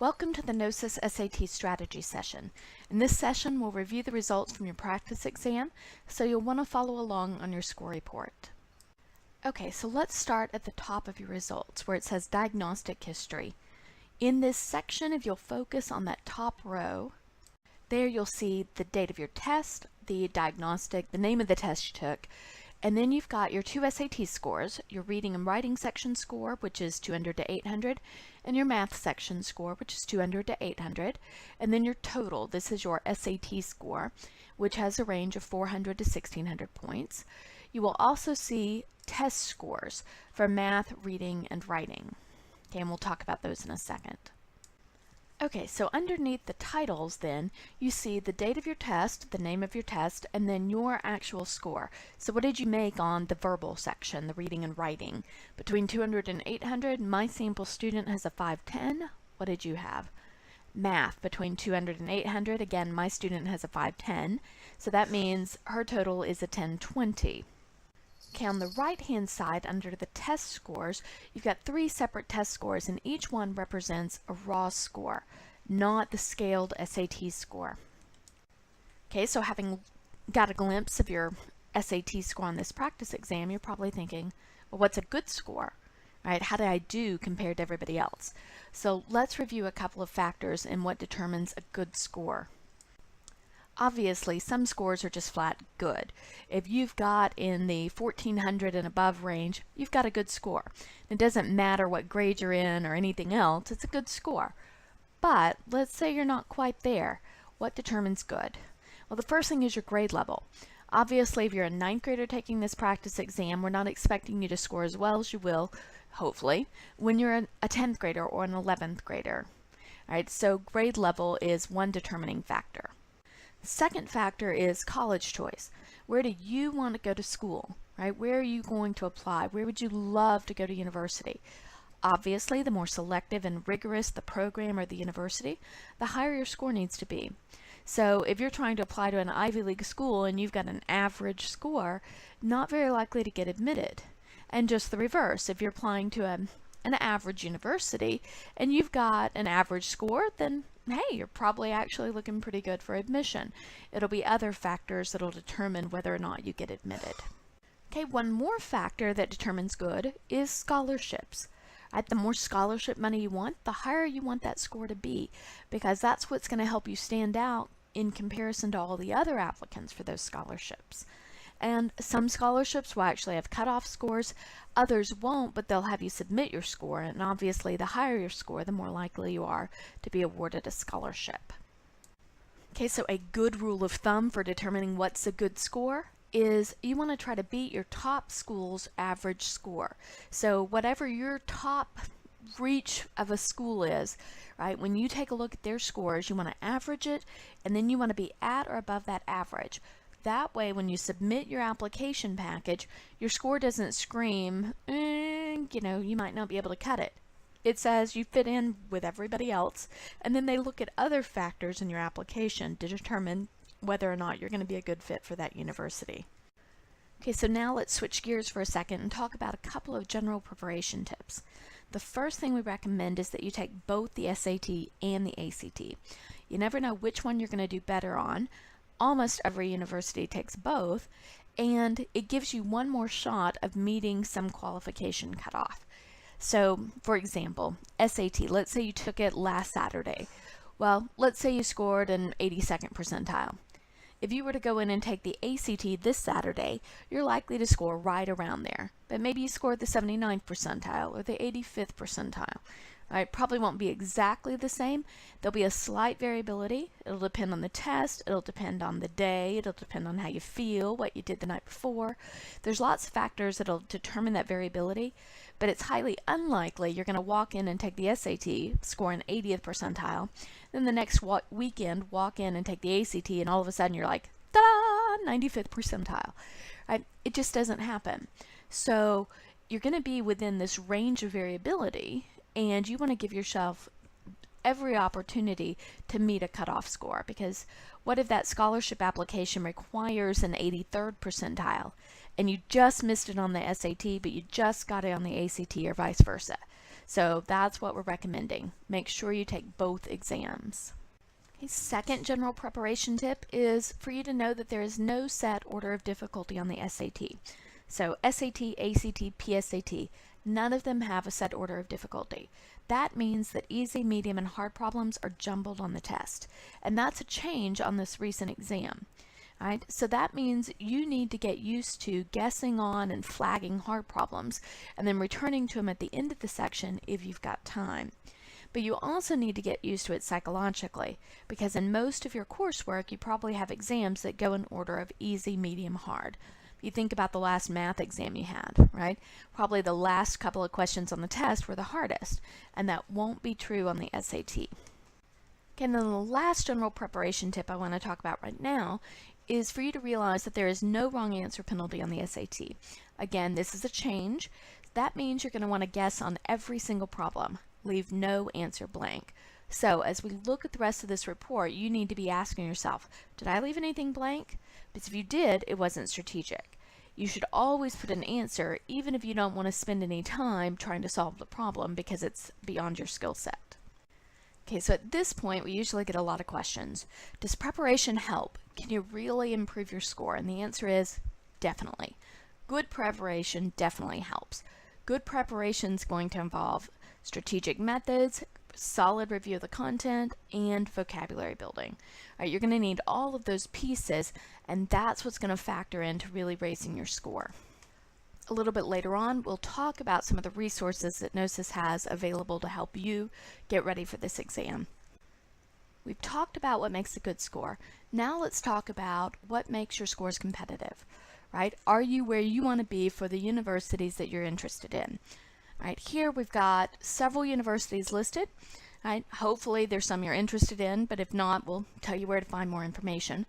Welcome to the Knowsys SAT strategy session. In this session, we'll review the results from your practice exam, so you'll want to follow along on your score report. Okay, so let's start at the top of your results where it says Diagnostic History. In this section, if you'll focus on that top row, there you'll see the date of your test, the diagnostic, the name of the test you took, and then you've got your two SAT scores, your reading and writing section score, which is 200 to 800, and your math section score, which is 200 to 800, and then your total. This is your SAT score, which has a range of 400 to 1600 points. You will also see test scores for math, reading, and writing. Okay, and we'll talk about those in a second. Okay, so underneath the titles then, you see the date of your test, the name of your test, and then your actual score. So what did you make on the verbal section, the reading and writing? Between 200 and 800, my sample student has a 510. What did you have? Math, between 200 and 800, again, my student has a 510. So that means her total is a 1020. Okay, on the right-hand side, under the test scores, you've got three separate test scores, and each one represents a raw score, not the scaled SAT score. Okay, so having got a glimpse of your SAT score on this practice exam, you're probably thinking, well, what's a good score? Right? How did I do compared to everybody else? So let's review a couple of factors in what determines a good score. Obviously, some scores are just flat good. If you've got in the 1400 and above range, you've got a good score. It doesn't matter what grade you're in or anything else, it's a good score. But let's say you're not quite there. What determines good? Well, the first thing is your grade level. Obviously, if you're a 9th grader taking this practice exam, we're not expecting you to score as well as you will, hopefully, when you're a 10th grader or an 11th grader. All right, so grade level is one determining factor. The second factor is college choice. Where do you want to go to school? Right? Where are you going to apply? Where would you love to go to university? Obviously, the more selective and rigorous the program or the university, the higher your score needs to be. So if you're trying to apply to an Ivy League school and you've got an average score, not very likely to get admitted. And just the reverse, if you're applying to an average university and you've got an average score, then hey, you're probably actually looking pretty good for admission. It'll be other factors that'll determine whether or not you get admitted. Okay, one more factor that determines good is scholarships. Right? The more scholarship money you want, the higher you want that score to be, because that's what's going to help you stand out in comparison to all the other applicants for those scholarships. And some scholarships will actually have cutoff scores, others won't, but they'll have you submit your score, and obviously the higher your score, the more likely you are to be awarded a scholarship. Okay, so a good rule of thumb for determining what's a good score is you want to try to beat your top school's average score. So whatever your top reach of a school is, right, when you take a look at their scores, you want to average it, and then you want to be at or above that average. That way, when you submit your application package, your score doesn't scream, you might not be able to cut it. It says you fit in with everybody else, and then they look at other factors in your application to determine whether or not you're going to be a good fit for that university. Okay, so now let's switch gears for a second and talk about a couple of general preparation tips. The first thing we recommend is that you take both the SAT and the ACT. You never know which one you're going to do better on. Almost every university takes both, and it gives you one more shot of meeting some qualification cutoff. So, for example, SAT, let's say you took it last Saturday. Well, let's say you scored an 82nd percentile. If you were to go in and take the ACT this Saturday, you're likely to score right around there. But maybe you scored the 79th percentile or the 85th percentile. Right, probably won't be exactly the same. There'll be a slight variability. It'll depend on the test, it'll depend on the day, it'll depend on how you feel, what you did the night before. There's lots of factors that'll determine that variability, but it's highly unlikely you're going to walk in and take the SAT, score an 80th percentile, then the next weekend walk in and take the ACT, and all of a sudden you're like, ta-da, 95th percentile. Right? It just doesn't happen. So you're going to be within this range of variability, and you want to give yourself every opportunity to meet a cutoff score, because what if that scholarship application requires an 83rd percentile and you just missed it on the SAT but you just got it on the ACT, or vice versa? So that's what we're recommending. Make sure you take both exams. Okay, second general preparation tip is for you to know that there is no set order of difficulty on the SAT. So SAT, ACT, PSAT, none of them have a set order of difficulty. That means that easy, medium, and hard problems are jumbled on the test. And that's a change on this recent exam. Right? So that means you need to get used to guessing on and flagging hard problems and then returning to them at the end of the section if you've got time. But you also need to get used to it psychologically, because in most of your coursework you probably have exams that go in order of easy, medium, hard. You think about the last math exam you had, right? Probably the last couple of questions on the test were the hardest, and that won't be true on the SAT. Okay, and then the last general preparation tip I want to talk about right now is for you to realize that there is no wrong answer penalty on the SAT. Again, this is a change. That means you're going to want to guess on every single problem. Leave no answer blank. So as we look at the rest of this report, you need to be asking yourself, did I leave anything blank? Because if you did, it wasn't strategic. You should always put an answer, even if you don't want to spend any time trying to solve the problem because it's beyond your skill set. Okay, so at this point, we usually get a lot of questions. Does preparation help? Can you really improve your score? And the answer is definitely. Good preparation definitely helps. Good preparation is going to involve strategic methods, solid review of the content, and vocabulary building. All right, you're going to need all of those pieces, and that's what's going to factor into really raising your score. A little bit later on, we'll talk about some of the resources that Knowsys has available to help you get ready for this exam. We've talked about what makes a good score. Now let's talk about what makes your scores competitive, right? Are you where you want to be for the universities that you're interested in? Right, here we've got several universities listed. Right, hopefully there's some you're interested in, but if not, we'll tell you where to find more information.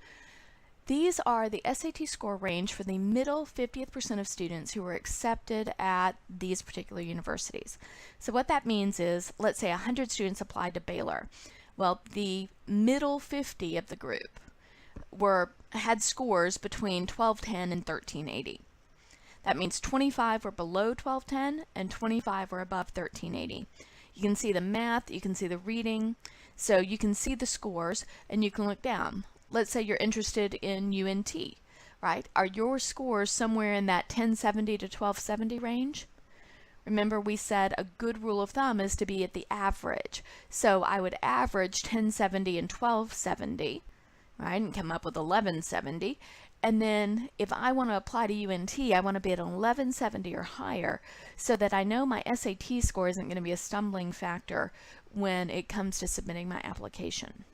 These are the SAT score range for the middle 50th% of students who were accepted at these particular universities. So what that means is, let's say 100 students applied to Baylor. Well, the middle 50 of the group had scores between 1210 and 1380. That means 25 were below 1210 and 25 were above 1380. You can see the math, you can see the reading, so you can see the scores and you can look down. Let's say you're interested in UNT, right? Are your scores somewhere in that 1070 to 1270 range? Remember, we said a good rule of thumb is to be at the average. So I would average 1070 and 1270, right, and come up with 1170. And then if I want to apply to UNT, I want to be at 1170 or higher so that I know my SAT score isn't going to be a stumbling factor when it comes to submitting my application.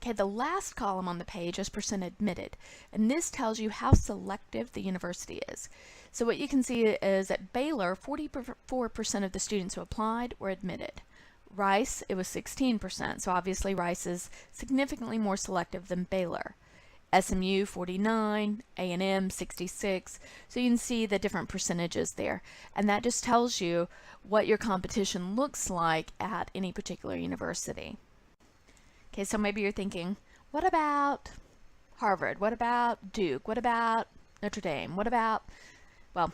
Okay, the last column on the page is percent admitted, and this tells you how selective the university is. So what you can see is at Baylor, 44% of the students who applied were admitted. Rice, it was 16%, so obviously Rice is significantly more selective than Baylor. SMU 49, A&M 66, so you can see the different percentages there, and that just tells you what your competition looks like at any particular university. Okay, so maybe you're thinking, what about Harvard? What about Duke? What about Notre Dame? What about, well,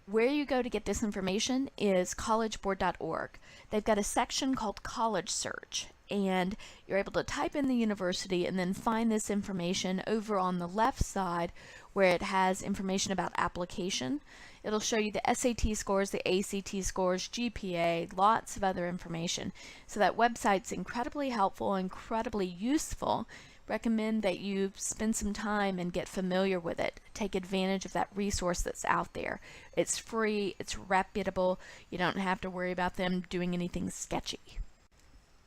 where you go to get this information is collegeboard.org. They've got a section called College Search, and you're able to type in the university and then find this information over on the left side where it has information about application. It'll show you the SAT scores, the ACT scores, GPA, lots of other information. So that website's incredibly helpful, incredibly useful. Recommend that you spend some time and get familiar with it. Take advantage of that resource that's out there. It's free, it's reputable, you don't have to worry about them doing anything sketchy.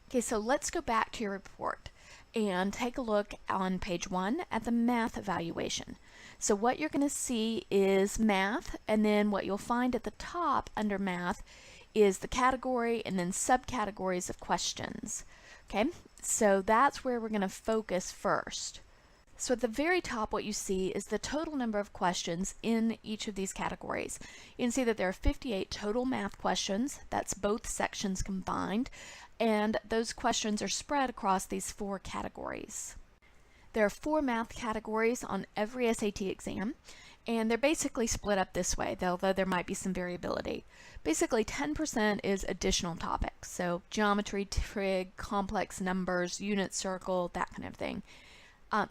Okay, so let's go back to your report and take a look on page 1 at the math evaluation. So what you're going to see is math, and then what you'll find at the top under math is the category and then subcategories of questions. Okay, so that's where we're going to focus first. So at the very top, what you see is the total number of questions in each of these categories. You can see that there are 58 total math questions. That's both sections combined, and those questions are spread across these 4 categories. There are 4 math categories on every SAT exam, And they're basically split up this way, although there might be some variability. Basically 10% is additional topics, so geometry, trig, complex numbers, unit circle, that kind of thing.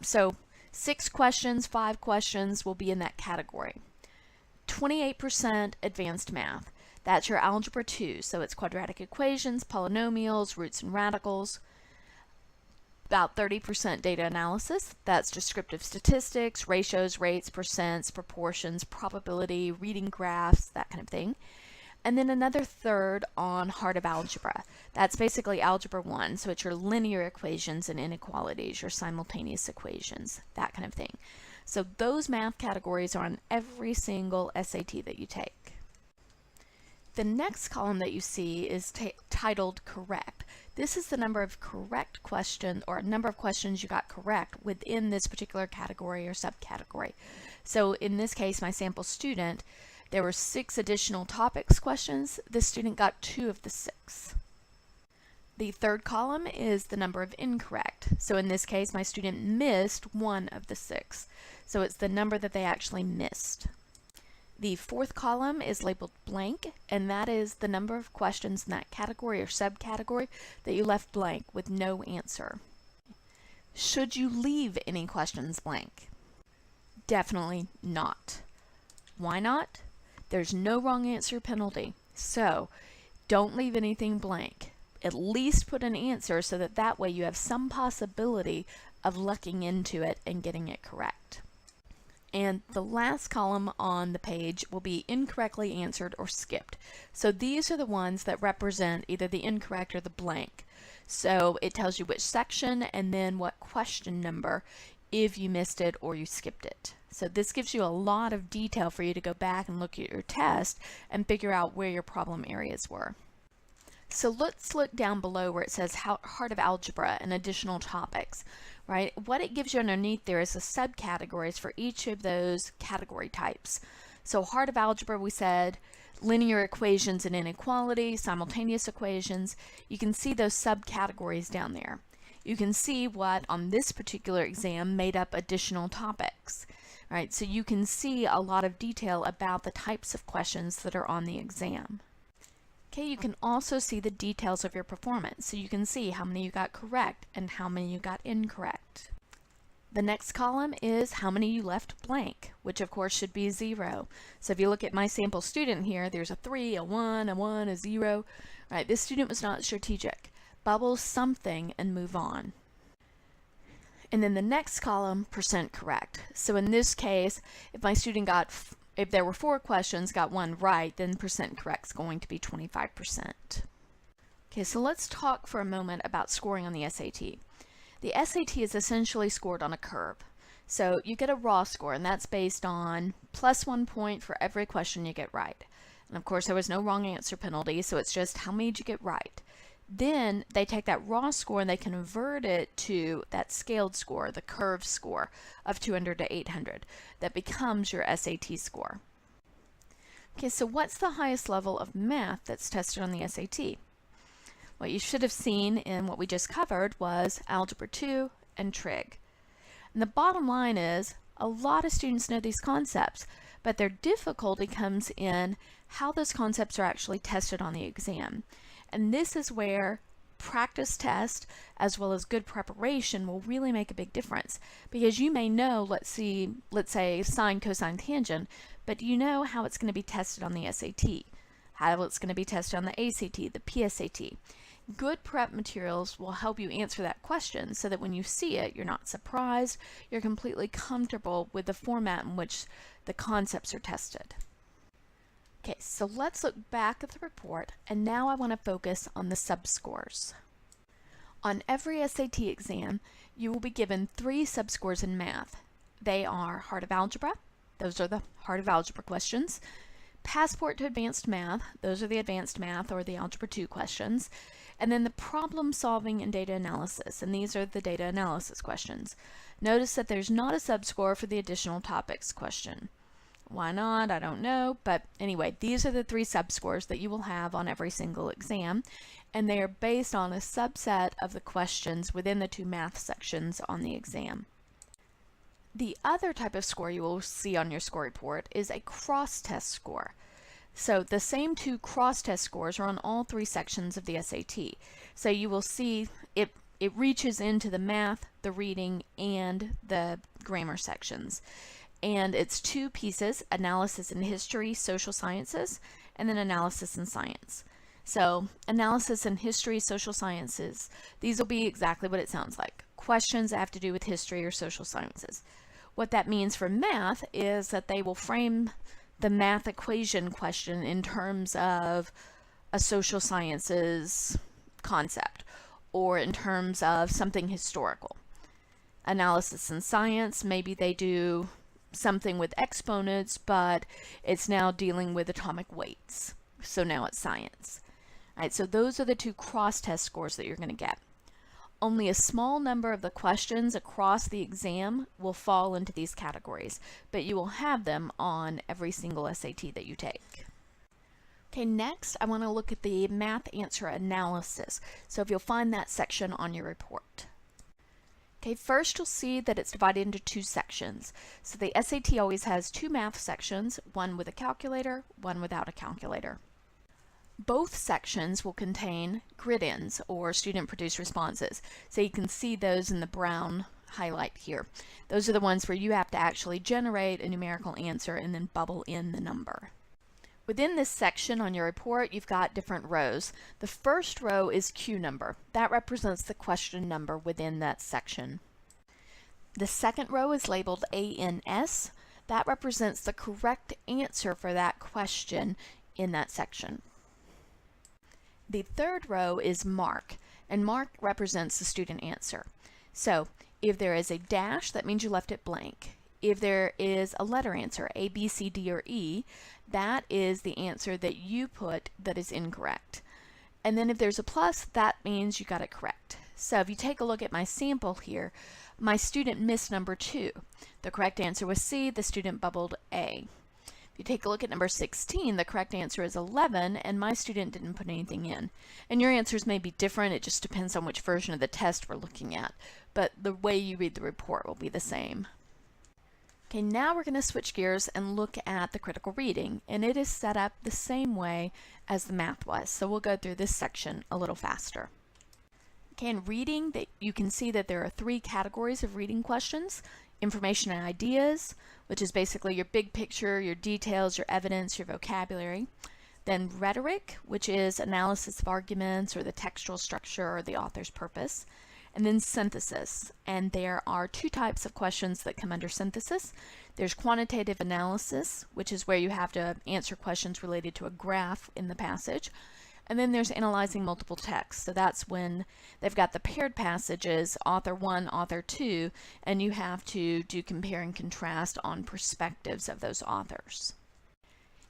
So 6 questions, 5 questions will be in that category. 28% advanced math. That's your algebra 2, so it's quadratic equations, polynomials, roots and radicals. About 30% data analysis. That's descriptive statistics, ratios, rates, percents, proportions, probability, reading graphs, that kind of thing. And then another third on heart of algebra. That's basically algebra 1, so it's your linear equations and inequalities, your simultaneous equations, that kind of thing. So those math categories are on every single SAT that you take. The next column that you see is titled correct. This is the number of correct questions, or number of questions you got correct within this particular category or subcategory. So in this case, my sample student, there were 6 additional topics questions. The student got 2 of the 6. The third column is the number of incorrect. So in this case, my student missed 1 of the 6. So it's the number that they actually missed. The fourth column is labeled blank, and that is the number of questions in that category or subcategory that you left blank with no answer. Should you leave any questions blank? Definitely not. Why not? There's no wrong answer penalty, so don't leave anything blank. At least put an answer so that way you have some possibility of lucking into it and getting it correct. And the last column on the page will be incorrectly answered or skipped. So these are the ones that represent either the incorrect or the blank. So it tells you which section and then what question number if you missed it or you skipped it. So this gives you a lot of detail for you to go back and look at your test and figure out where your problem areas were. So let's look down below where it says Heart of Algebra and additional topics, right? What it gives you underneath there is the subcategories for each of those category types. So Heart of Algebra, we said linear equations and inequality, simultaneous equations. You can see those subcategories down there. You can see what on this particular exam made up additional topics, right? So you can see a lot of detail about the types of questions that are on the exam. Okay, you can also see the details of your performance, so you can see how many you got correct and how many you got incorrect. The next column is how many you left blank, which of course should be 0. So if you look at my sample student here, there's a 3, a 1, a 0. Right, this student was not strategic. Bubble something and move on. And then the next column, percent correct. So in this case, if there were 4 questions, got 1 right, then percent correct is going to be 25%. Okay, so let's talk for a moment about scoring on the SAT. The SAT is essentially scored on a curve. So you get a raw score, and that's based on +1 point for every question you get right. And of course, there was no wrong answer penalty, so it's just how many did you get right. Then they take that raw score and they convert it to that scaled score, the curved score of 200 to 800. That becomes your SAT score. Okay, so what's the highest level of math that's tested on the SAT? What you should have seen in what we just covered was Algebra 2 and Trig. And the bottom line is a lot of students know these concepts, but their difficulty comes in how those concepts are actually tested on the exam. And this is where practice test as well as good preparation will really make a big difference, because you may know, let's say sine, cosine, tangent, but do you know how it's going to be tested on the SAT, how it's going to be tested on the ACT, the PSAT. Good prep materials will help you answer that question so that when you see it, you're not surprised, you're completely comfortable with the format in which the concepts are tested. Okay, so let's look back at the report, and now I want to focus on the subscores. On every SAT exam, you will be given 3 subscores in math. They are Heart of Algebra, those are the Heart of Algebra questions. Passport to Advanced Math, those are the Advanced Math or the Algebra 2 questions. And then the Problem Solving and Data Analysis, and these are the Data Analysis questions. Notice that there's not a subscore for the Additional Topics question. Why not? I don't know. But anyway, these are the 3 subscores that you will have on every single exam, and they are based on a subset of the questions within the 2 math sections on the exam. The other type of score you will see on your score report is a cross-test score. So the same two cross-test scores are on all three sections of the SAT. So you will see it reaches into the math, the reading, and the grammar sections. And it's two pieces: analysis in history, social sciences, and then analysis in science. So analysis in history, social sciences, these will be exactly what it sounds like. Questions that have to do with history or social sciences. What that means for math is that they will frame the math equation question in terms of a social sciences concept or in terms of something historical. Analysis in science, maybe they do something with exponents, but it's now dealing with atomic weights. So now it's science. All right, so those are the two cross-test scores that you're going to get. Only a small number of the questions across the exam will fall into these categories, but you will have them on every single SAT that you take. Okay, next I want to look at the math answer analysis. So if you'll find that section on your report. Okay, first you'll see that it's divided into two sections. So the SAT always has two math sections, one with a calculator, one without a calculator. Both sections will contain grid-ins, or student-produced responses. So you can see those in the brown highlight here. Those are the ones where you have to actually generate a numerical answer and then bubble in the number. Within this section on your report, you've got different rows. The first row is Q number. That represents the question number within that section. The second row is labeled ANS. That represents the correct answer for that question in that section. The third row is mark, and mark represents the student answer. So if there is a dash, that means you left it blank. If there is a letter answer, A, B, C, D, or E, that is the answer that you put that is incorrect. And then if there's a plus, that means you got it correct. So if you take a look at my sample here, my student missed number 2. The correct answer was C, the student bubbled A. If you take a look at number 16, the correct answer is 11, and my student didn't put anything in. And your answers may be different, it just depends on which version of the test we're looking at, but the way you read the report will be the same. Okay, now we're going to switch gears and look at the critical reading, and it is set up the same way as the math was, so we'll go through this section a little faster. Okay, in reading, you can see that there are 3 categories of reading questions: information and ideas, which is basically your big picture, your details, your evidence, your vocabulary. Then rhetoric, which is analysis of arguments or the textual structure or the author's purpose. And then synthesis. And there are 2 types of questions that come under synthesis. There's quantitative analysis, which is where you have to answer questions related to a graph in the passage. And then there's analyzing multiple texts. So that's when they've got the paired passages, author 1, author 2, and you have to do compare and contrast on perspectives of those authors.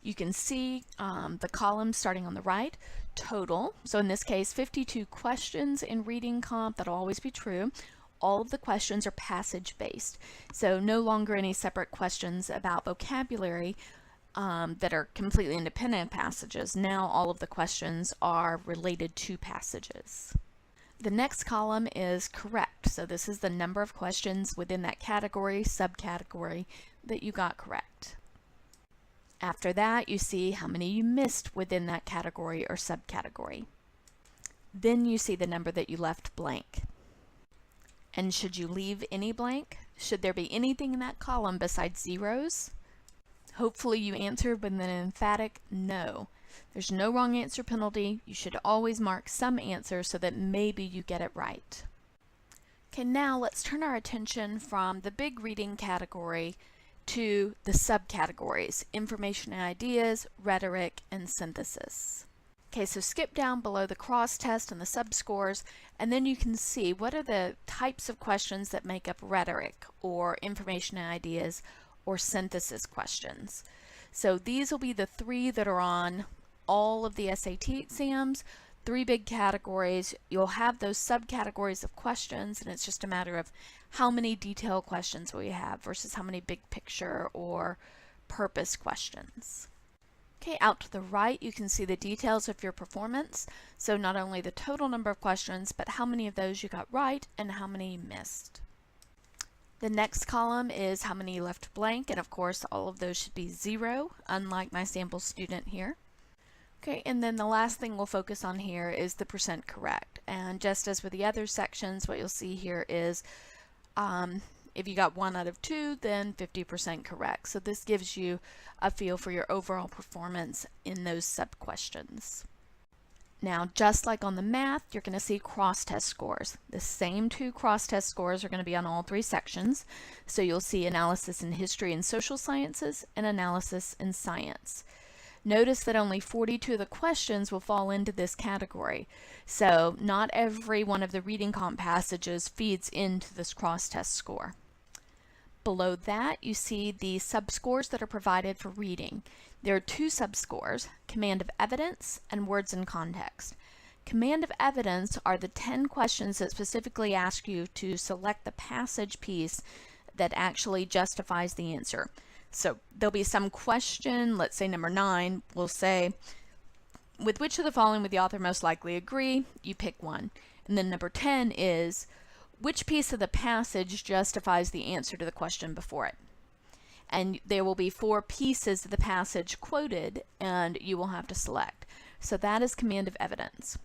You can see the column starting on the right, total. So in this case, 52 questions in reading comp. That'll always be true. All of the questions are passage-based. So no longer any separate questions about vocabulary that are completely independent passages. Now all of the questions are related to passages. The next column is correct. So this is the number of questions within that category, subcategory that you got correct. After that, you see how many you missed within that category or subcategory. Then you see the number that you left blank. And should you leave any blank? Should there be anything in that column besides zeros? Hopefully you answered with an emphatic no. There's no wrong answer penalty. You should always mark some answer so that maybe you get it right. Okay, now let's turn our attention from the big reading category to the subcategories: information and ideas, rhetoric, and synthesis. Okay, so skip down below the cross test and the subscores, and then you can see what are the types of questions that make up rhetoric or information and ideas or synthesis questions. So these will be the 3 that are on all of the SAT exams, 3 big categories. You'll have those subcategories of questions, and it's just a matter of how many detailed questions will you have versus how many big picture or purpose questions. Okay, out to the right you can see the details of your performance. So not only the total number of questions, but how many of those you got right and how many you missed. The next column is how many you left blank, and of course all of those should be 0, unlike my sample student here. Okay, and then the last thing we'll focus on here is the percent correct. And just as with the other sections, what you'll see here is if you got 1 out of 2, then 50% correct. So this gives you a feel for your overall performance in those sub-questions. Now, just like on the math, you're going to see cross-test scores. The same 2 cross-test scores are going to be on all 3 sections. So you'll see analysis in history and social sciences and analysis in science. Notice that only 42 of the questions will fall into this category. So not every one of the reading comp passages feeds into this cross-test score. Below that, you see the subscores that are provided for reading. There are 2 subscores, command of evidence and words in context. Command of evidence are the 10 questions that specifically ask you to select the passage piece that actually justifies the answer. So there'll be some question, let's say number 9, will say, with which of the following would the author most likely agree? You pick one. And then number 10 is, which piece of the passage justifies the answer to the question before it? And there will be 4 pieces of the passage quoted, and you will have to select. So that is command of evidence.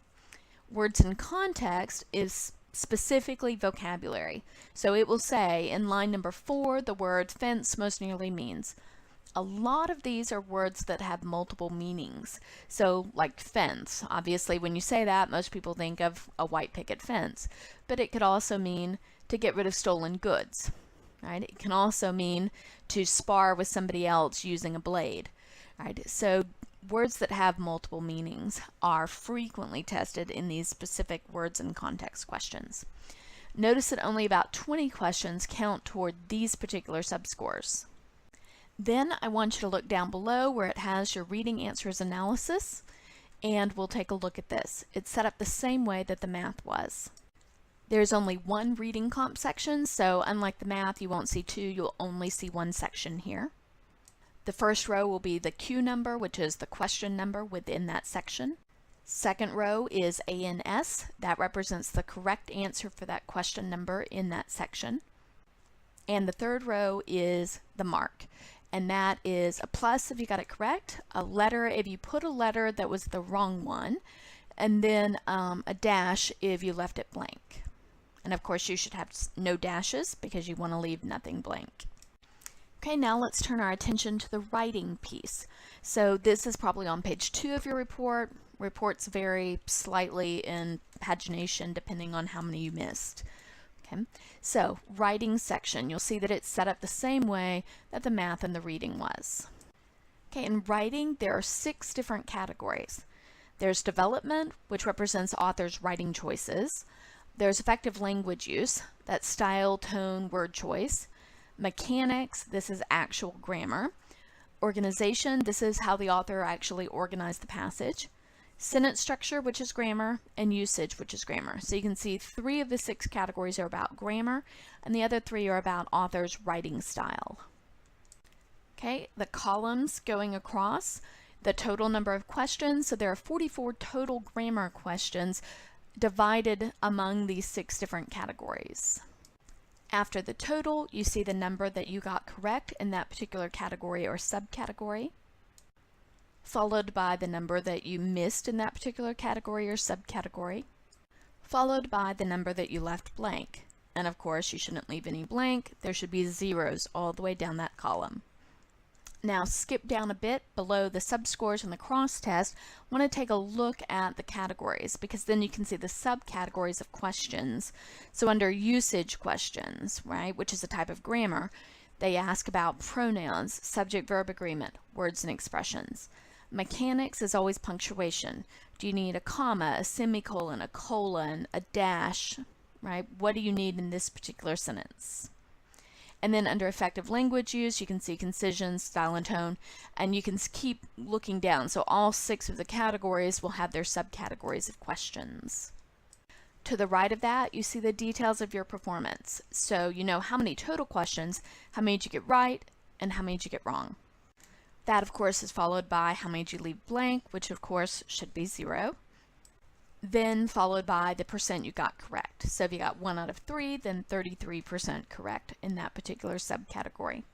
Words in context is specifically vocabulary. So it will say in line number 4, the word fence most nearly means. A lot of these are words that have multiple meanings. So like fence, obviously when you say that, most people think of a white picket fence, but it could also mean to get rid of stolen goods, right? It can also mean to spar with somebody else using a blade, right? So words that have multiple meanings are frequently tested in these specific words and context questions. Notice that only about 20 questions count toward these particular subscores. Then I want you to look down below where it has your reading answers analysis, and we'll take a look at this. It's set up the same way that the math was. There's only 1 reading comp section, so unlike the math, you won't see 2, you'll only see 1 section here. The first row will be the Q number, which is the question number within that section. Second row is ANS, that represents the correct answer for that question number in that section. And the third row is the mark, and that is a plus if you got it correct, a letter if you put a letter that was the wrong one, and then a dash if you left it blank. And of course you should have no dashes because you want to leave nothing blank. Okay, now let's turn our attention to the writing piece. So this is probably on page 2 of your report. Reports vary slightly in pagination depending on how many you missed. Okay, so writing section, you'll see that it's set up the same way that the math and the reading was. Okay, in writing there are 6 different categories. There's development, which represents authors' writing choices. There's effective language use, that's style, tone, word choice. Mechanics, this is actual grammar. Organization, this is how the author actually organized the passage. Sentence structure, which is grammar, and usage, which is grammar. So you can see 3 of the 6 categories are about grammar, and the other 3 are about author's writing style. Okay, the columns going across, the total number of questions, so there are 44 total grammar questions divided among these 6 different categories. After the total, you see the number that you got correct in that particular category or subcategory, followed by the number that you missed in that particular category or subcategory, followed by the number that you left blank. And of course, you shouldn't leave any blank. There should be zeros all the way down that column. Now skip down a bit below the subscores and the cross test. I want to take a look at the categories because then you can see the subcategories of questions. So under usage questions, right, which is a type of grammar, they ask about pronouns, subject-verb agreement, words and expressions. Mechanics is always punctuation. Do you need a comma, a semicolon, a colon, a dash, right? What do you need in this particular sentence? And then under effective language use, you can see concision, style, and tone, and you can keep looking down. So all 6 of the categories will have their subcategories of questions. To the right of that, you see the details of your performance. So you know how many total questions, how many did you get right, and how many did you get wrong. That, of course, is followed by how many did you leave blank, which, of course, should be 0. then followed by the percent you got correct. So if you got 1 out of 3, then 33% correct in that particular subcategory.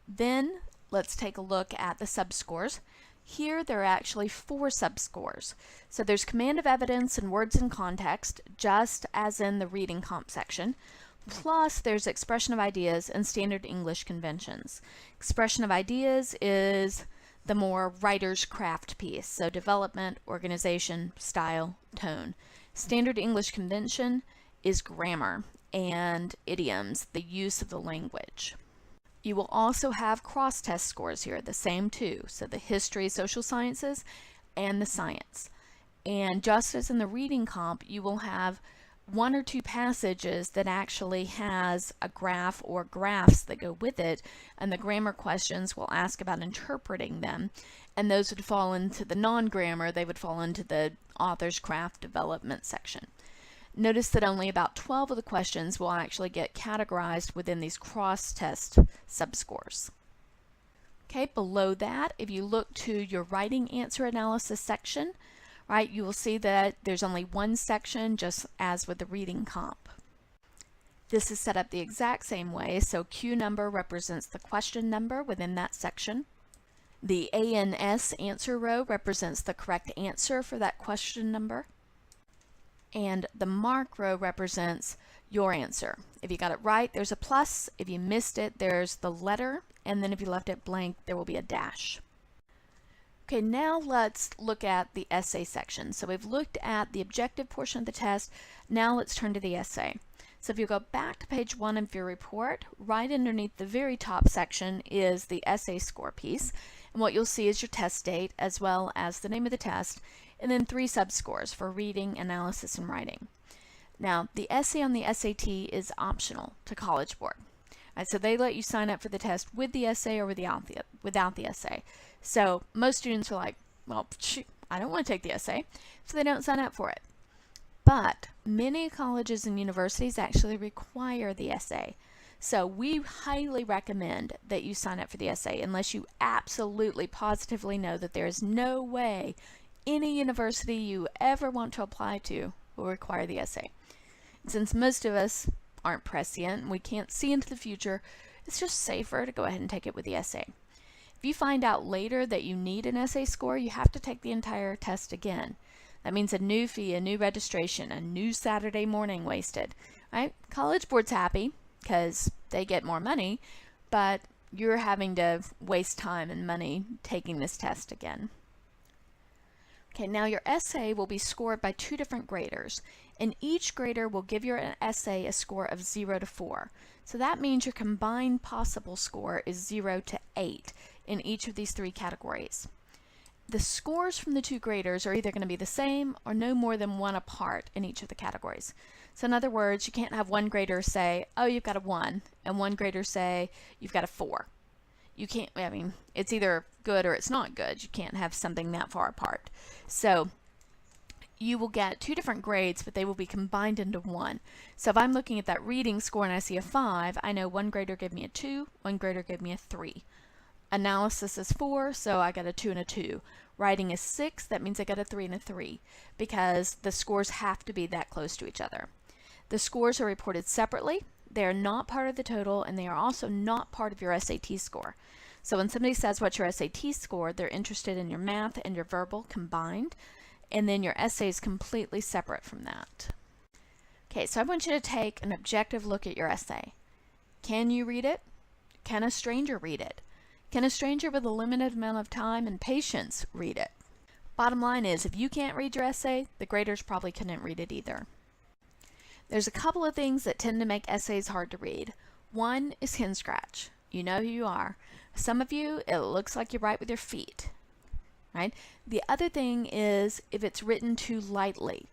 Then let's take a look at the subscores. Here there are actually 4 subscores. So there's command of evidence and words in context, just as in the reading comp section. Plus there's expression of ideas and standard English conventions. Expression of ideas is the more writer's craft piece, so development, organization, style, tone. Standard English convention is grammar and idioms, the use of the language. You will also have cross-test scores here, the same two, so the history, social sciences, and the science. And just as in the reading comp, you will have 1 or 2 passages that actually has a graph or graphs that go with it, and the grammar questions will ask about interpreting them, and those would fall into the non-grammar, they would fall into the author's craft development section. Notice that only about 12 of the questions will actually get categorized within these cross-test subscores. Okay, below that, if you look to your writing answer analysis section, right, you will see that there's only 1 section, just as with the reading comp. This is set up the exact same way, so Q number represents the question number within that section. The ANS answer row represents the correct answer for that question number. And the mark row represents your answer. If you got it right, there's a plus. If you missed it, there's the letter. And then if you left it blank, there will be a dash. Okay, now let's look at the essay section. So we've looked at the objective portion of the test. Now let's turn to the essay. So if you go back to page 1 of your report, right underneath the very top section is the essay score piece. And what you'll see is your test date as well as the name of the test, and then 3 subscores for reading, analysis, and writing. Now, the essay on the SAT is optional to College Board. Right, so they let you sign up for the test with the essay or without the essay. So most students are like, well, shoot, I don't want to take the essay, so they don't sign up for it. But many colleges and universities actually require the essay. So we highly recommend that you sign up for the essay unless you absolutely positively know that there is no way any university you ever want to apply to will require the essay. Since most of us aren't prescient and we can't see into the future, it's just safer to go ahead and take it with the essay. If you find out later that you need an essay score, you have to take the entire test again. That means a new fee, a new registration, a new Saturday morning wasted. Right? College Board's happy because they get more money, but you're having to waste time and money taking this test again. Okay, now your essay will be scored by 2 different graders, and each grader will give your essay a score of 0 to 4. So that means your combined possible score is 0 to 8 in each of these 3 categories. The scores from the 2 graders are either going to be the same or no more than 1 apart in each of the categories. So in other words, you can't have one grader say, oh, you've got a 1, and one grader say, you've got a 4. You can't, I mean, it's either good or it's not good. You can't have something that far apart. So you will get 2 different grades, but they will be combined into 1. So if I'm looking at that reading score and I see a 5, I know one grader gave me a 2, one grader gave me a 3. Analysis is 4, so I got a 2 and a 2. Writing is 6, that means I got a 3 and a 3, because the scores have to be that close to each other. The scores are reported separately. They are not part of the total, and they are also not part of your SAT score. So when somebody says what's your SAT score, they're interested in your math and your verbal combined, and then your essay is completely separate from that. Okay, so I want you to take an objective look at your essay. Can you read it? Can a stranger read it? Can a stranger with a limited amount of time and patience read it? Bottom line is, if you can't read your essay, the graders probably couldn't read it either. There's a couple of things that tend to make essays hard to read. One is hand scratch. You know who you are. Some of you, it looks like you write with your feet, right? The other thing is if it's written too lightly.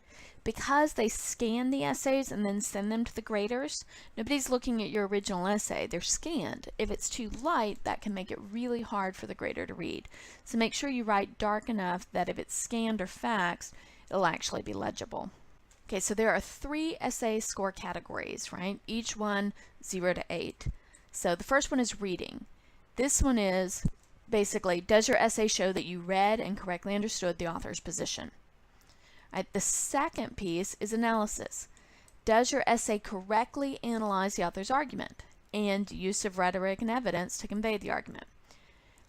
Because they scan the essays and then send them to the graders, nobody's looking at your original essay. They're scanned. If it's too light, that can make it really hard for the grader to read. So make sure you write dark enough that if it's scanned or faxed, it'll actually be legible. Okay, so there are 3 essay score categories, right? Each one 0 to 8. So the first one is reading. This one is basically, does your essay show that you read and correctly understood the author's position? Right? The second piece is analysis. Does your essay correctly analyze the author's argument and use of rhetoric and evidence to convey the argument?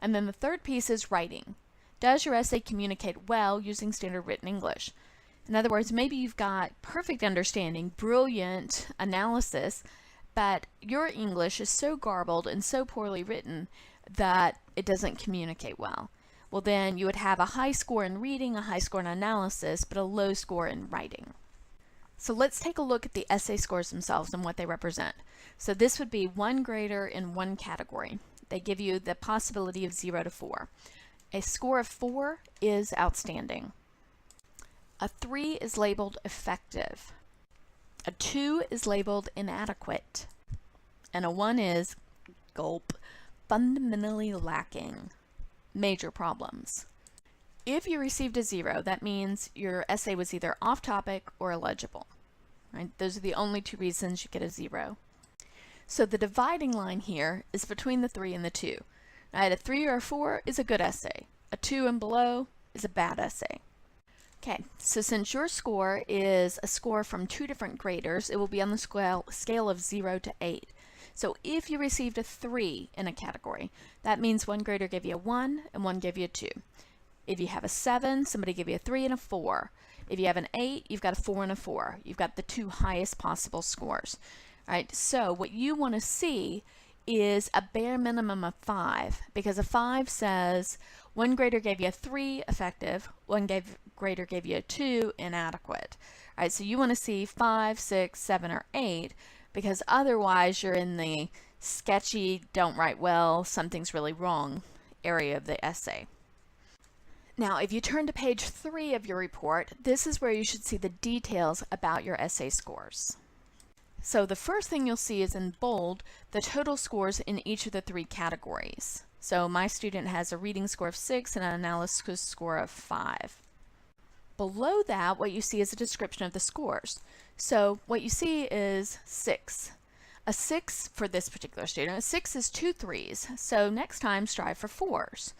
And then the third piece is writing. Does your essay communicate well using standard written English? In other words, maybe you've got perfect understanding, brilliant analysis, but your English is so garbled and so poorly written that it doesn't communicate well. Well, then you would have a high score in reading, a high score in analysis, but a low score in writing. So let's take a look at the essay scores themselves and what they represent. So this would be one grader in one category. They give you the possibility of 0 to 4. A score of 4 is outstanding. A 3 is labeled effective. A 2 is labeled inadequate. And a 1 is, gulp, fundamentally lacking. Major problems. If you received a 0, that means your essay was either off topic or illegible. Right? Those are the only two reasons you get a 0. So the dividing line here is between the 3 and the 2. Right? A 3 or a 4 is a good essay. A 2 and below is a bad essay. Okay, so since your score is a score from 2 different graders, it will be on the scale of 0 to 8. So if you received a 3 in a category, that means one grader gave you a 1 and one gave you a 2. If you have a 7, somebody gave you a 3 and a 4. If you have an 8, you've got a 4 and a 4. You've got the two highest possible scores. All right, so what you want to see is a bare minimum of 5, because a 5 says one grader gave you a 3 effective, one grader gave you a 2 inadequate. All right, so you want to see 5, 6, 7, or 8, because otherwise you're in the sketchy, don't write well, something's really wrong area of the essay. Now, if you turn to page 3 of your report, this is where you should see the details about your essay scores. So the first thing you'll see is in bold the total scores in each of the 3 categories. So my student has a reading score of 6 and an analysis score of 5. Below that, what you see is a description of the scores. So what you see is 6. A 6 for this particular student, a 6 is 2 3s. So next time strive for 4s.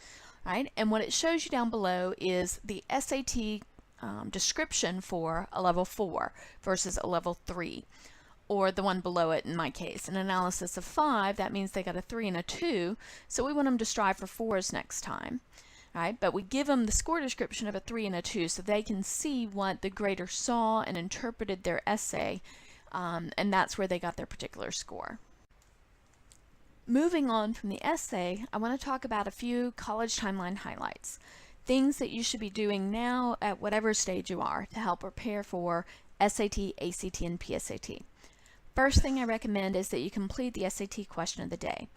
Right? And what it shows you down below is the SAT description for a level 4 versus a level 3. Or the one below it in my case. An analysis of 5, that means they got a 3 and a 2, so we want them to strive for 4s next time. Right? But we give them the score description of a 3 and a 2 so they can see what the grader saw and interpreted their essay, and that's where they got their particular score. Moving on from the essay, I want to talk about a few college timeline highlights. Things that you should be doing now at whatever stage you are to help prepare for SAT, ACT, and PSAT. First thing I recommend is that you complete the SAT question of the day.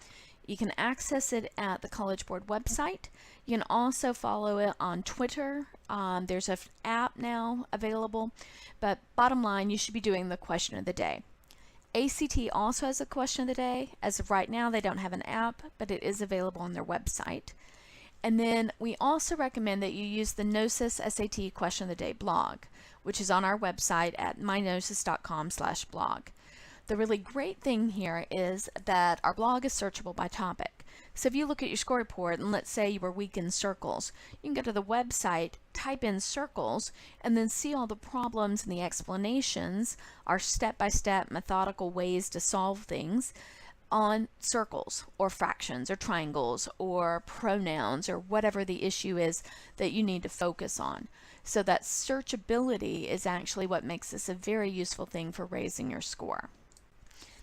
You can access it at the College Board website. You can also follow it on Twitter. There's an app now available, but bottom line, you should be doing the question of the day. ACT also has a question of the day. As of right now, they don't have an app, but it is available on their website. And then we also recommend that you use the Knowsys SAT question of the day blog, which is on our website at myknowsys.com/blog. The really great thing here is that our blog is searchable by topic. So if you look at your score report and let's say you were weak in circles, you can go to the website, type in circles, and then see all the problems and the explanations, our step-by-step methodical ways to solve things on circles or fractions or triangles or pronouns or whatever the issue is that you need to focus on. So that searchability is actually what makes this a very useful thing for raising your score.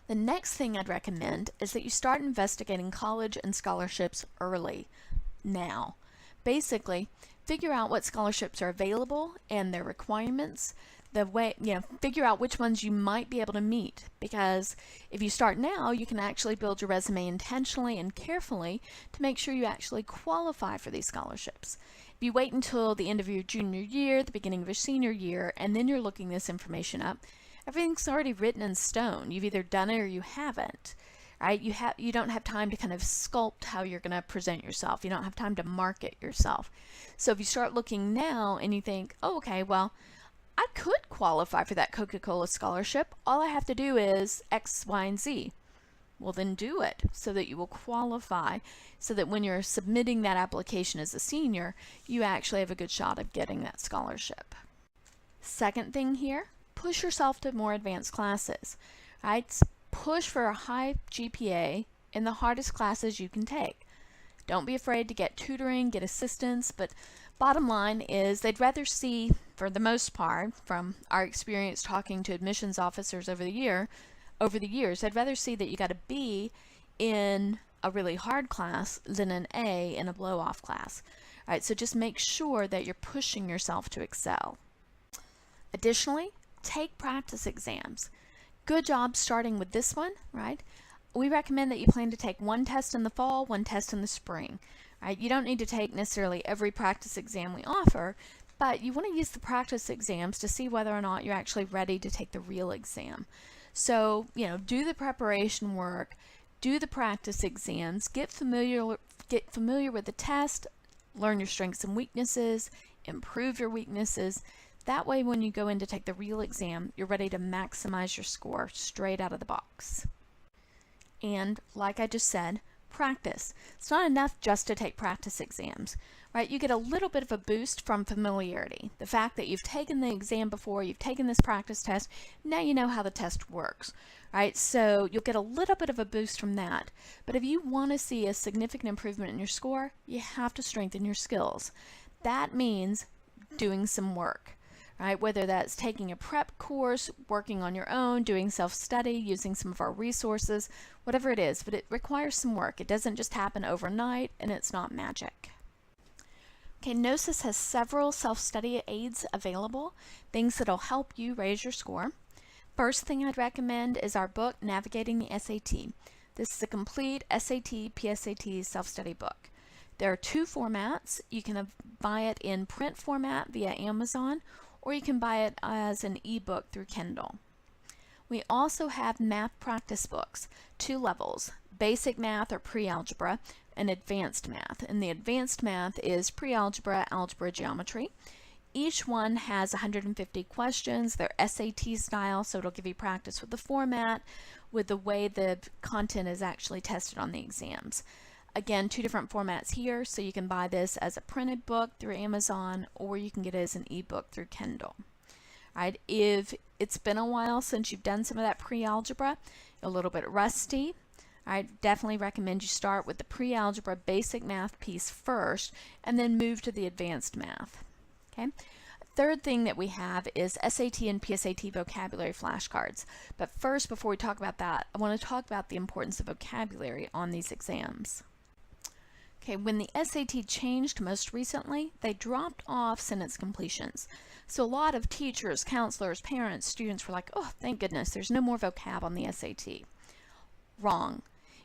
The next thing I'd recommend is that you start investigating college and scholarships early, now. Basically, figure out what scholarships are available and their requirements, figure out which ones you might be able to meet, because if you start now, you can actually build your resume intentionally and carefully to make sure you actually qualify for these scholarships. If you wait until the end of your junior year, the beginning of your senior year, and then you're looking this information up, everything's already written in stone. You've either done it or you haven't. Right? You don't have time to kind of sculpt how you're going to present yourself. You don't have time to market yourself. So if you start looking now and you think, oh, okay, well, I could qualify for that Coca-Cola scholarship. All I have to do is X, Y, and Z. Well, then do it so that you will qualify, so that when you're submitting that application as a senior, you actually have a good shot of getting that scholarship. Second thing here, push yourself to more advanced classes, right? Push for a high GPA in the hardest classes you can take. Don't be afraid to get tutoring, get assistance, but bottom line is they'd rather see, for the most part, from our experience talking to admissions officers over the years, they'd rather see that you got a B in a really hard class than an A in a blow-off class. All right, so just make sure that you're pushing yourself to excel. Additionally, take practice exams. Good job starting with this one, right? We recommend that you plan to take one test in the fall, one test in the spring. Right? You don't need to take necessarily every practice exam we offer, but you want to use the practice exams to see whether or not you're actually ready to take the real exam. So, do the preparation work, do the practice exams, get familiar with the test, learn your strengths and weaknesses, improve your weaknesses. That way when you go in to take the real exam, you're ready to maximize your score straight out of the box. And like I just said, practice. It's not enough just to take practice exams, right? You get a little bit of a boost from familiarity. The fact that you've taken the exam before, you've taken this practice test, now you know how the test works, right? So you'll get a little bit of a boost from that. But if you want to see a significant improvement in your score, you have to strengthen your skills. That means doing some work. Right? Whether that's taking a prep course, working on your own, doing self-study, using some of our resources, whatever it is, but it requires some work. It doesn't just happen overnight, and it's not magic. Okay, Knowsys has several self-study aids available, things that'll help you raise your score. First thing I'd recommend is our book, Navigating the SAT. This is a complete SAT, PSAT self-study book. There are two formats. You can buy it in print format via Amazon, or you can buy it as an ebook through Kindle. We also have math practice books, 2 levels, basic math or pre-algebra, and advanced math. And the advanced math is pre-algebra, algebra, geometry. Each one has 150 questions. They're SAT style, so it'll give you practice with the format, with the way the content is actually tested on the exams. Again, 2 different formats here, so you can buy this as a printed book through Amazon, or you can get it as an ebook through Kindle. Right? If it's been a while since you've done some of that pre-algebra, a little bit rusty, I definitely recommend you start with the pre-algebra basic math piece first, and then move to the advanced math. Okay? Third thing that we have is SAT and PSAT vocabulary flashcards. But first, before we talk about that, I want to talk about the importance of vocabulary on these exams. Okay, when the SAT changed most recently, they dropped off sentence completions. So a lot of teachers, counselors, parents, students were like, oh, thank goodness, there's no more vocab on the SAT. Wrong.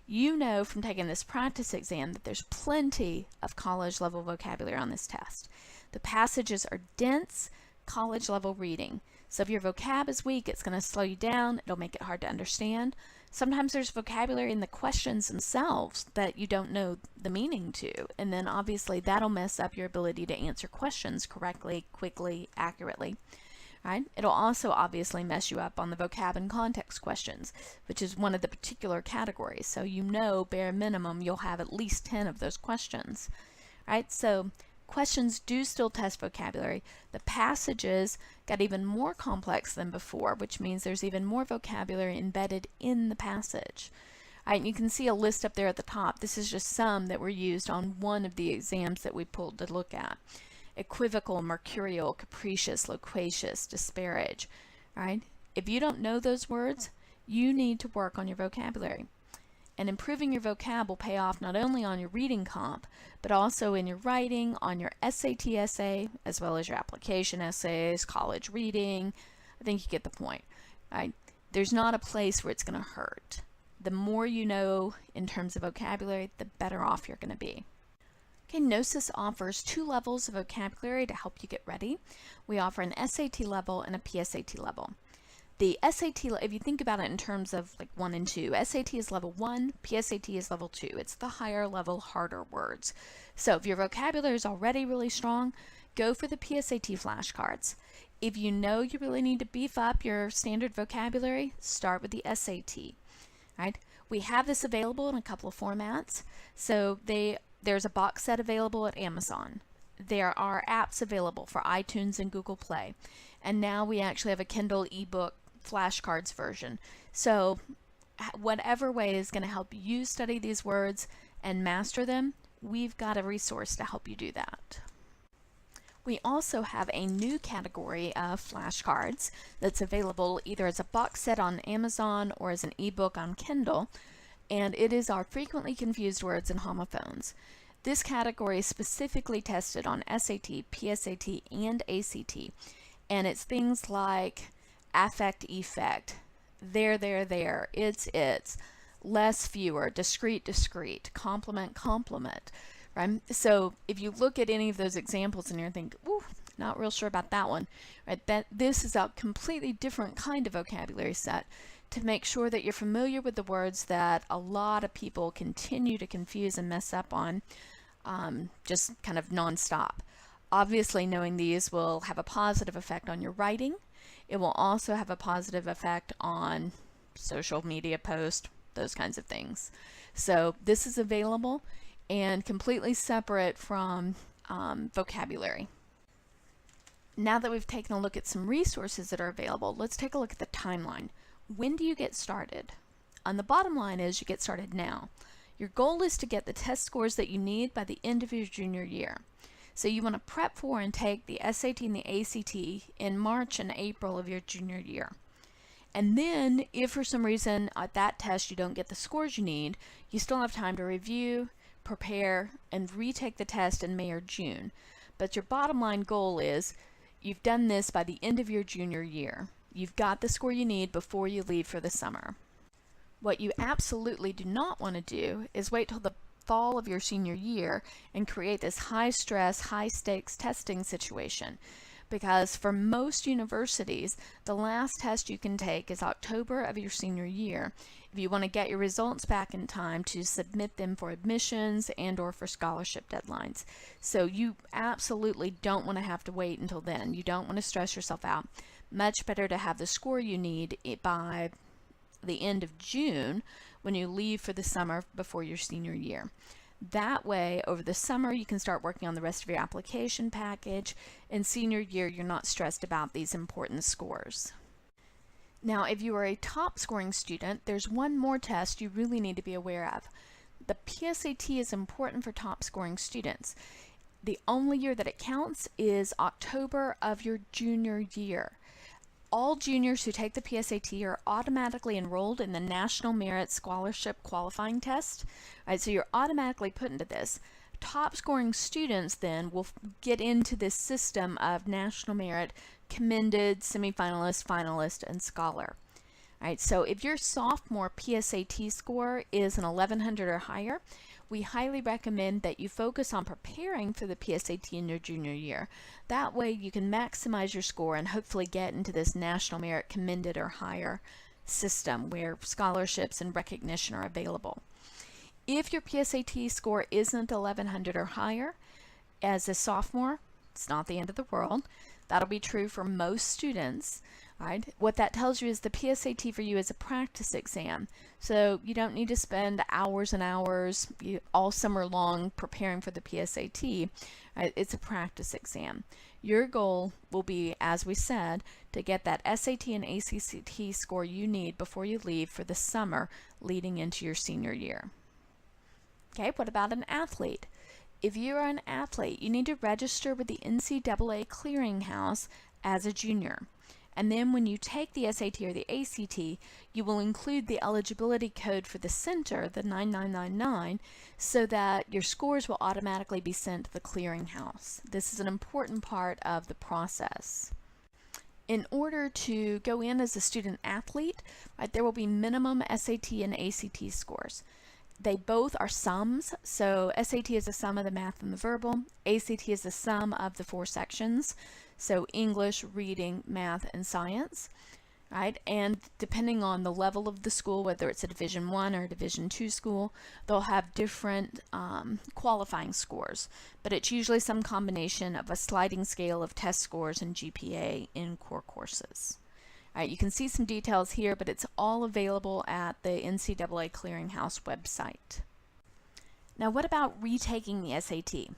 You know from taking this practice exam that there's plenty of college level vocabulary on this test. The passages are dense, college level reading. So if your vocab is weak, it's going to slow you down, it'll make it hard to understand. Sometimes there's vocabulary in the questions themselves that you don't know the meaning to, and then obviously that'll mess up your ability to answer questions correctly, quickly, accurately. Right? It'll also obviously mess you up on the vocab and context questions, which is one of the particular categories. So you know, bare minimum, you'll have at least 10 of those questions. Right? So questions do still test vocabulary. The passages got even more complex than before, which means there's even more vocabulary embedded in the passage. Right, and you can see a list up there at the top. This is just some that were used on one of the exams that we pulled to look at. Equivocal, mercurial, capricious, loquacious, disparage. Right? If you don't know those words, you need to work on your vocabulary. And improving your vocab will pay off not only on your reading comp, but also in your writing, on your SAT essay, as well as your application essays, college reading. I think you get the point. Right? There's not a place where it's going to hurt. The more you know in terms of vocabulary, the better off you're going to be. Okay, Knowsys offers 2 levels of vocabulary to help you get ready. We offer an SAT level and a PSAT level. The SAT, if you think about it in terms of like 1 and 2, SAT is level 1, PSAT is level 2. It's the higher level, harder words. So if your vocabulary is already really strong, go for the PSAT flashcards. If you know you really need to beef up your standard vocabulary, start with the SAT. Right? We have this available in a couple of formats. So there's a box set available at Amazon. there are apps available for iTunes and Google Play. And now we actually have a Kindle ebook flashcards version. So whatever way is going to help you study these words and master them, we've got a resource to help you do that. We also have a new category of flashcards that's available either as a box set on Amazon or as an ebook on Kindle, and it is our frequently confused words and homophones. This category is specifically tested on SAT, PSAT, and ACT, and it's things like affect, effect, there, it's, less, fewer, discrete, complement, right? So if you look at any of those examples and you're thinking, ooh, not real sure about that one, right? That this is a completely different kind of vocabulary set to make sure that you're familiar with the words that a lot of people continue to confuse and mess up on, just kind of nonstop. Obviously, knowing these will have a positive effect on your writing. It will also have a positive effect on social media posts, those kinds of things. So this is available and completely separate from vocabulary. Now that we've taken a look at some resources that are available, let's take a look at the timeline. When do you get started? On the bottom line is you get started now. Your goal is to get the test scores that you need by the end of your junior year. So you want to prep for and take the SAT and the ACT in March and April of your junior year. And then if for some reason at that test you don't get the scores you need, you still have time to review, prepare, and retake the test in May or June. But your bottom line goal is you've done this by the end of your junior year. You've got the score you need before you leave for the summer. What you absolutely do not want to do is wait till the fall of your senior year and create this high stress, high stakes testing situation. Because for most universities, the last test you can take is October of your senior year if you want to get your results back in time to submit them for admissions and or for scholarship deadlines. So you absolutely don't want to have to wait until then. You don't want to stress yourself out. Much better to have the score you need by the end of June when you leave for the summer before your senior year. That way, over the summer, you can start working on the rest of your application package. In senior year, you're not stressed about these important scores. Now, if you are a top scoring student, there's one more test you really need to be aware of. The PSAT is important for top scoring students. The only year that it counts is October of your junior year. All juniors who take the PSAT are automatically enrolled in the National Merit Scholarship Qualifying Test. Right, so you're automatically put into this. Top scoring students then will get into this system of National Merit, Commended, Semifinalist, Finalist, and Scholar. Right, so if your sophomore PSAT score is an 1100 or higher, we highly recommend that you focus on preparing for the PSAT in your junior year. That way you can maximize your score and hopefully get into this National Merit Commended or higher system where scholarships and recognition are available. If your PSAT score isn't 1100 or higher as a sophomore, it's not the end of the world. That'll be true for most students. Right? What that tells you is the PSAT for you is a practice exam. So you don't need to spend hours and hours all summer long preparing for the PSAT. Right? It's a practice exam. Your goal will be, as we said, to get that SAT and ACT score you need before you leave for the summer leading into your senior year. Okay, what about an athlete? If you're an athlete, you need to register with the NCAA clearinghouse as a junior. And then when you take the SAT or the ACT, you will include the eligibility code for the center, the 9999, so that your scores will automatically be sent to the clearinghouse. This is an important part of the process. In order to go in as a student athlete, right, there will be minimum SAT and ACT scores. They both are sums, so SAT is a sum of the math and the verbal, ACT is the sum of the 4 sections, so English, reading, math, and science, right? And depending on the level of the school, whether it's a Division I or a Division II school, they'll have different qualifying scores, but it's usually some combination of a sliding scale of test scores and GPA in core courses. All right, you can see some details here, but it's all available at the NCAA Clearinghouse website. Now, what about retaking the SAT?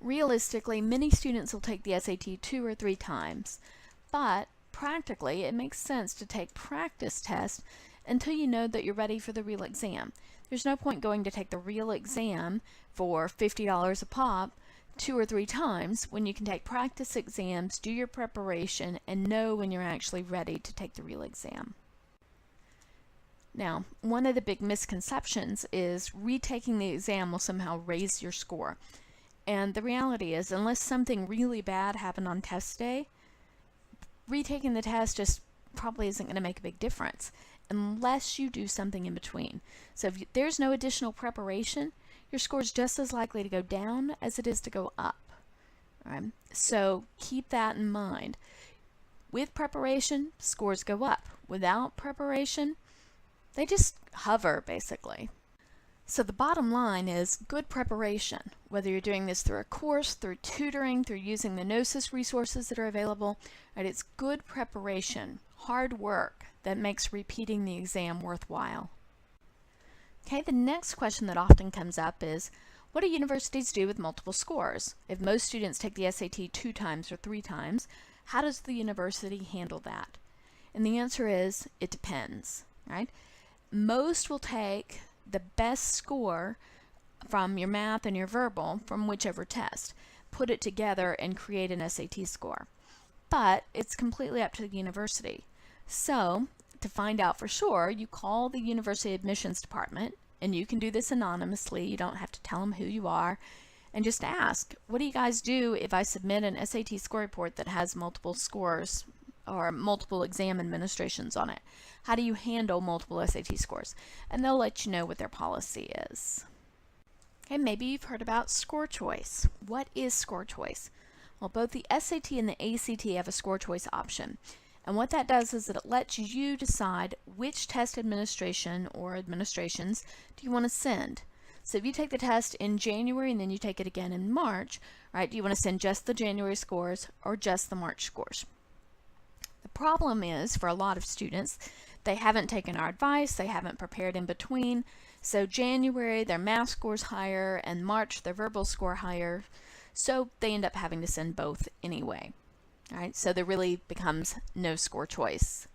Realistically, many students will take the SAT 2 or 3 times, but practically it makes sense to take practice tests until you know that you're ready for the real exam. There's no point going to take the real exam for $50 a pop 2 or 3 times when you can take practice exams, do your preparation, and know when you're actually ready to take the real exam. Now, one of the big misconceptions is retaking the exam will somehow raise your score. And the reality is, unless something really bad happened on test day, retaking the test just probably isn't going to make a big difference unless you do something in between. So if there's no additional preparation, your score is just as likely to go down as it is to go up. All right? So keep that in mind. With preparation, scores go up. Without preparation, they just hover, basically. So the bottom line is good preparation, whether you're doing this through a course, through tutoring, through using the Knowsys resources that are available, right? It's good preparation, hard work that makes repeating the exam worthwhile. Okay, the next question that often comes up is, what do universities do with multiple scores? If most students take the SAT 2 times or 3 times, how does the university handle that? And the answer is, it depends, right? Most will take the best score from your math and your verbal from whichever test, put it together and create an SAT score. But it's completely up to the university. So to find out for sure, you call the university admissions department, and you can do this anonymously. You don't have to tell them who you are, and just ask, what do you guys do if I submit an SAT score report that has multiple scores or multiple exam administrations on it? How do you handle multiple SAT scores? And they'll let you know what their policy is. Okay, maybe you've heard about score choice. What is score choice? Well, both the SAT and the ACT have a score choice option. And what that does is that it lets you decide which test administration or administrations do you want to send. So if you take the test in January and then you take it again in March, right, do you want to send just the January scores or just the March scores? The problem is, for a lot of students, they haven't taken our advice, they haven't prepared in between. So January, their math score's higher, and March, their verbal score higher. So they end up having to send both anyway. All right, so there really becomes no score choice.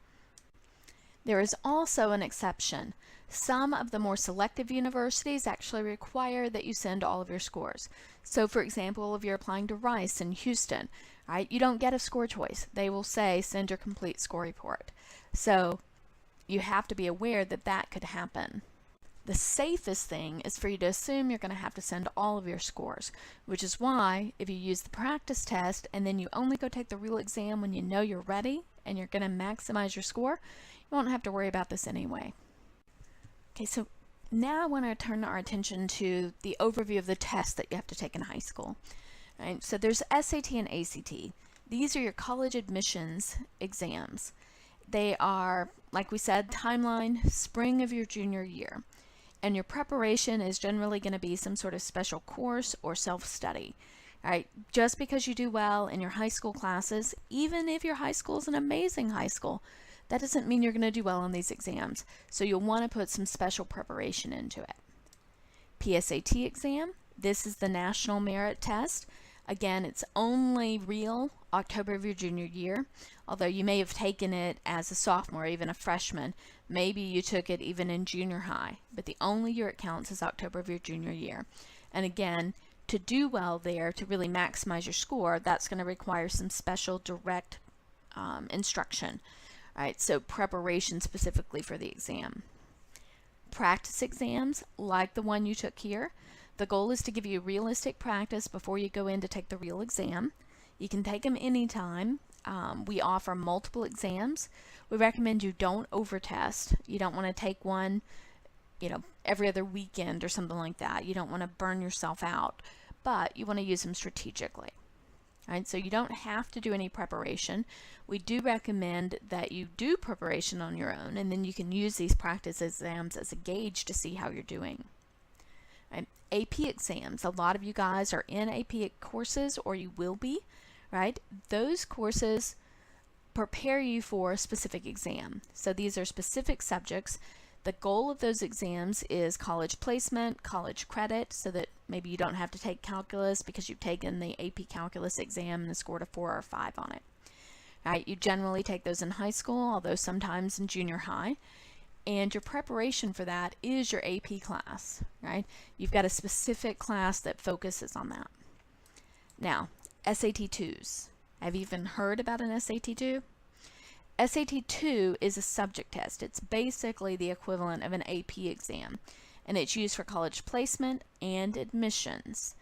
There is also an exception. Some of the more selective universities actually require that you send all of your scores. So for example, if you're applying to Rice in Houston, right, you don't get a score choice. They will say send your complete score report. So you have to be aware that that could happen. The safest thing is for you to assume you're going to have to send all of your scores, which is why if you use the practice test and then you only go take the real exam when you know you're ready and you're going to maximize your score, you won't have to worry about this anyway. Okay, so now I want to turn our attention to the overview of the tests that you have to take in high school. Right, so there's SAT and ACT. These are your college admissions exams. They are, like we said, timeline, spring of your junior year. And your preparation is generally going to be some sort of special course or self-study. Right? Just because you do well in your high school classes, even if your high school is an amazing high school, that doesn't mean you're going to do well on these exams. So you'll want to put some special preparation into it. PSAT exam, this is the national merit test. Again, it's only real October of your junior year, although you may have taken it as a sophomore, even a freshman. Maybe you took it even in junior high, but the only year it counts is October of your junior year. And again, to do well there, to really maximize your score, that's going to require some special direct instruction. All right, so preparation specifically for the exam. Practice exams, like the one you took here, the goal is to give you realistic practice before you go in to take the real exam. You can take them anytime. We offer multiple exams. We recommend you don't overtest. You don't want to take one, every other weekend or something like that. You don't want to burn yourself out, but you want to use them strategically. All right, so you don't have to do any preparation. We do recommend that you do preparation on your own, and then you can use these practice exams as a gauge to see how you're doing. Right? AP exams, a lot of you guys are in AP courses, or you will be, right? Those courses prepare you for a specific exam. So these are specific subjects The goal of those exams is college placement, college credit, so that maybe you don't have to take calculus because you've taken the AP Calculus exam and scored a 4 or 5 on it. Right? You generally take those in high school, although sometimes in junior high. And your preparation for that is your AP class, right? You've got a specific class that focuses on that. Now, SAT 2s. Have you even heard about an SAT 2? SAT 2 is a subject test. It's basically the equivalent of an AP exam, and it's used for college placement and admissions.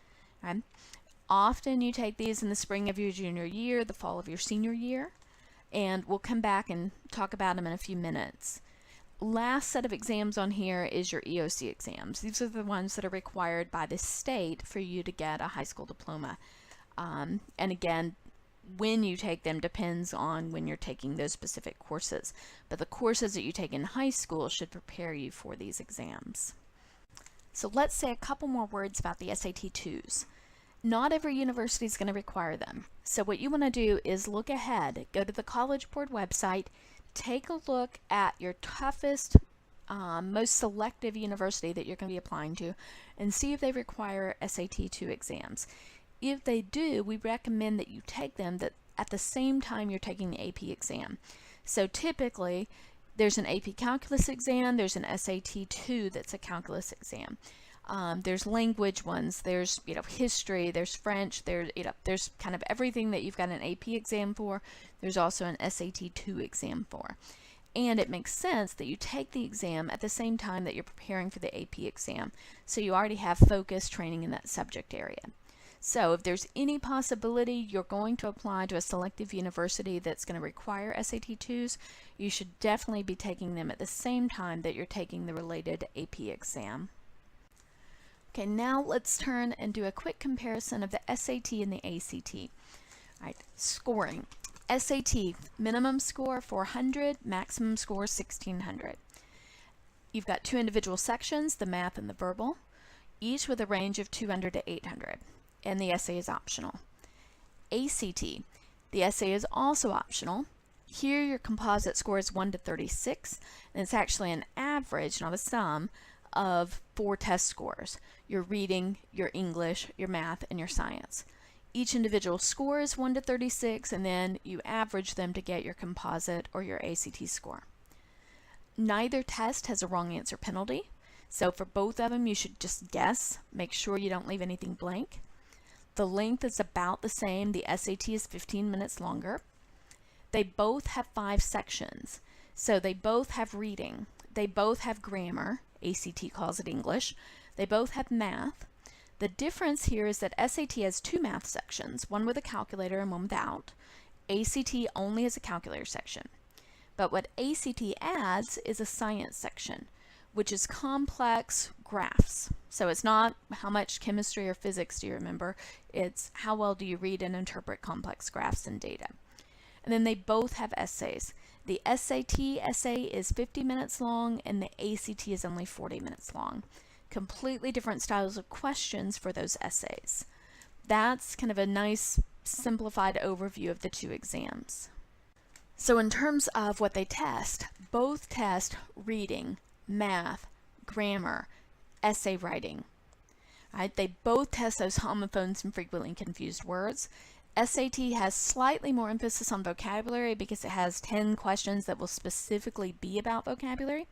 Right? Often you take these in the spring of your junior year, the fall of your senior year, and we'll come back and talk about them in a few minutes. Last set of exams on here is your EOC exams. These are the ones that are required by the state for you to get a high school diploma. And again, when you take them depends on when you're taking those specific courses. But the courses that you take in high school should prepare you for these exams. So let's say a couple more words about the SAT 2s. Not every university is going to require them. So what you want to do is look ahead, go to the College Board website, take a look at your toughest, most selective university that you're going to be applying to, and see if they require SAT 2 exams. If they do, we recommend that you take them at the same time you're taking the AP exam. So typically, there's an AP Calculus exam, there's an SAT 2 that's a calculus exam. There's language ones, there's history, there's French, there's kind of everything that you've got an AP exam for. There's also an SAT 2 exam for. And it makes sense that you take the exam at the same time that you're preparing for the AP exam. So you already have focused training in that subject area. So if there's any possibility you're going to apply to a selective university that's going to require SAT 2s, you should definitely be taking them at the same time that you're taking the related AP exam. Okay, now let's turn and do a quick comparison of the SAT and the ACT. All right, scoring. SAT, minimum score 400, maximum score 1600. You've got 2 individual sections, the math and the verbal, each with a range of 200 to 800, and the essay is optional. ACT, the essay is also optional. Here your composite score is 1 to 36, and it's actually an average, not a sum, of 4 test scores: your reading, your English, your math, and your science. Each individual score is 1 to 36, and then you average them to get your composite or your ACT score. Neither test has a wrong answer penalty, so for both of them you should just guess. Make sure you don't leave anything blank. The length is about the same. The SAT is 15 minutes longer. They both have 5 sections, so they both have reading. They both have grammar. ACT calls it English. They both have math. The difference here is that SAT has 2 math sections, one with a calculator and one without. ACT only has a calculator section. But what ACT adds is a science section, which is complex graphs. So it's not how much chemistry or physics do you remember, it's how well do you read and interpret complex graphs and data. And then they both have essays. The SAT essay is 50 minutes long and the ACT is only 40 minutes long. Completely different styles of questions for those essays. That's kind of a nice simplified overview of the 2 exams. So in terms of what they test, both test reading, math, grammar, essay writing. Right? They both test those homophones and frequently confused words. SAT has slightly more emphasis on vocabulary because it has 10 questions that will specifically be about vocabulary.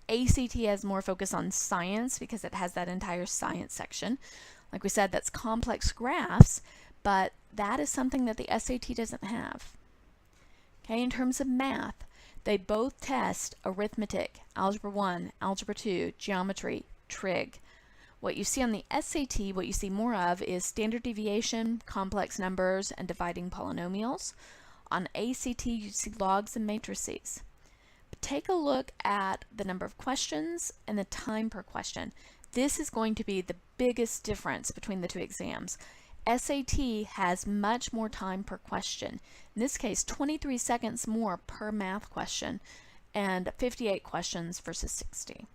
ACT has more focus on science because it has that entire science section. Like we said, that's complex graphs, but that is something that the SAT doesn't have. Okay, in terms of math, they both test arithmetic, algebra 1, algebra 2, geometry, trig. What you see on the SAT, what you see more of is standard deviation, complex numbers, and dividing polynomials. On ACT, you see logs and matrices. But take a look at the number of questions and the time per question. This is going to be the biggest difference between the 2 exams. SAT has much more time per question. In this case, 23 seconds more per math question and 58 questions versus 60.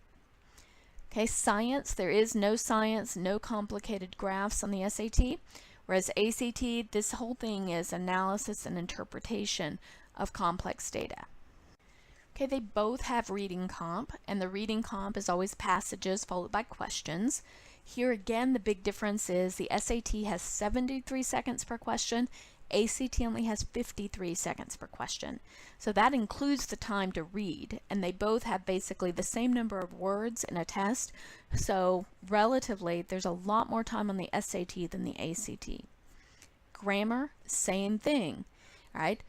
Okay, science, there is no science, no complicated graphs on the SAT, whereas ACT, this whole thing is analysis and interpretation of complex data. Okay, they both have reading comp, and the reading comp is always passages followed by questions. Here again, the big difference is the SAT has 73 seconds per question, ACT only has 53 seconds per question. So that includes the time to read, and they both have basically the same number of words in a test, so relatively there's a lot more time on the SAT than the ACT. Grammar, same thing, right?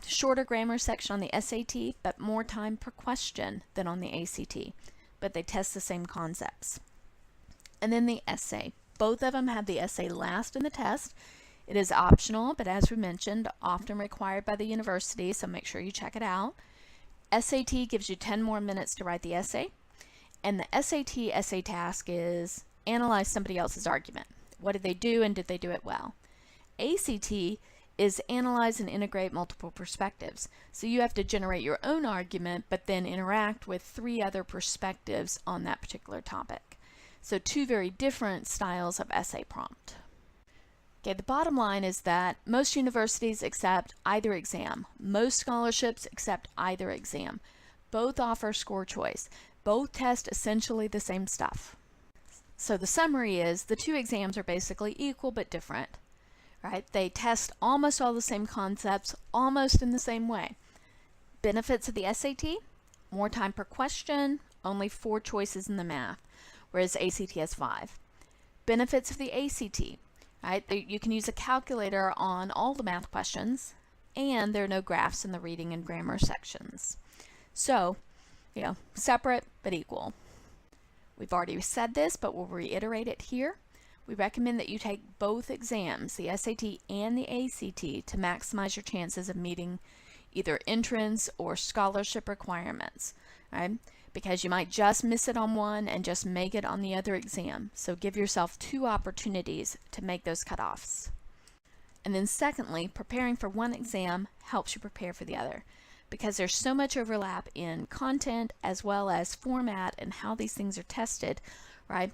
Shorter grammar section on the SAT, but more time per question than on the ACT, but they test the same concepts. And then the essay. Both of them have the essay last in the test. It is optional, but as we mentioned, often required by the university, so make sure you check it out. SAT gives you 10 more minutes to write the essay, and the SAT essay task is analyze somebody else's argument. What did they do and did they do it well? ACT is analyze and integrate multiple perspectives. So you have to generate your own argument, but then interact with 3 other perspectives on that particular topic. So 2 very different styles of essay prompt. Okay, the bottom line is that most universities accept either exam. Most scholarships accept either exam. Both offer score choice. Both test essentially the same stuff. So the summary is the 2 exams are basically equal but different. Right? They test almost all the same concepts, almost in the same way. Benefits of the SAT, more time per question, only 4 choices in the math, whereas ACT has 5. Benefits of the ACT, right? You can use a calculator on all the math questions, and there are no graphs in the reading and grammar sections. So, separate but equal. We've already said this, but we'll reiterate it here. We recommend that you take both exams, the SAT and the ACT, to maximize your chances of meeting either entrance or scholarship requirements, right? Because you might just miss it on one and just make it on the other exam. So give yourself 2 opportunities to make those cutoffs. And then secondly, preparing for one exam helps you prepare for the other, because there's so much overlap in content as well as format and how these things are tested, right?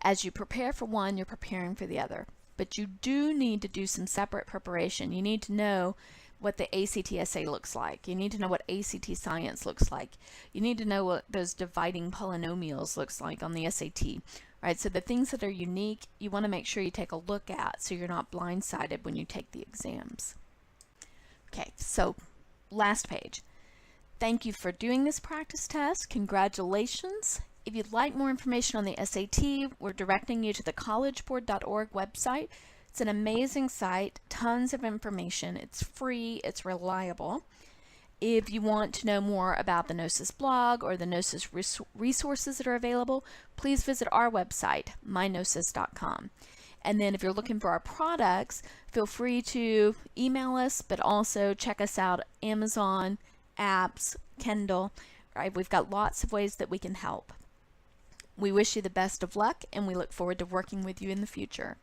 As you prepare for one, you're preparing for the other. But you do need to do some separate preparation. You need to know what the ACT essay looks like. You need to know what ACT science looks like. You need to know what those dividing polynomials looks like on the SAT. Right? So the things that are unique, you want to make sure you take a look at so you're not blindsided when you take the exams. Okay, so last page. Thank you for doing this practice test. Congratulations. If you'd like more information on the SAT, we're directing you to the collegeboard.org website. It's an amazing site, tons of information. It's free, it's reliable. If you want to know more about the Knowsys blog or the Knowsys resources that are available, please visit our website, myknowsys.com. And then if you're looking for our products, feel free to email us, but also check us out at Amazon, apps, Kindle. Right? We've got lots of ways that we can help. We wish you the best of luck, and we look forward to working with you in the future.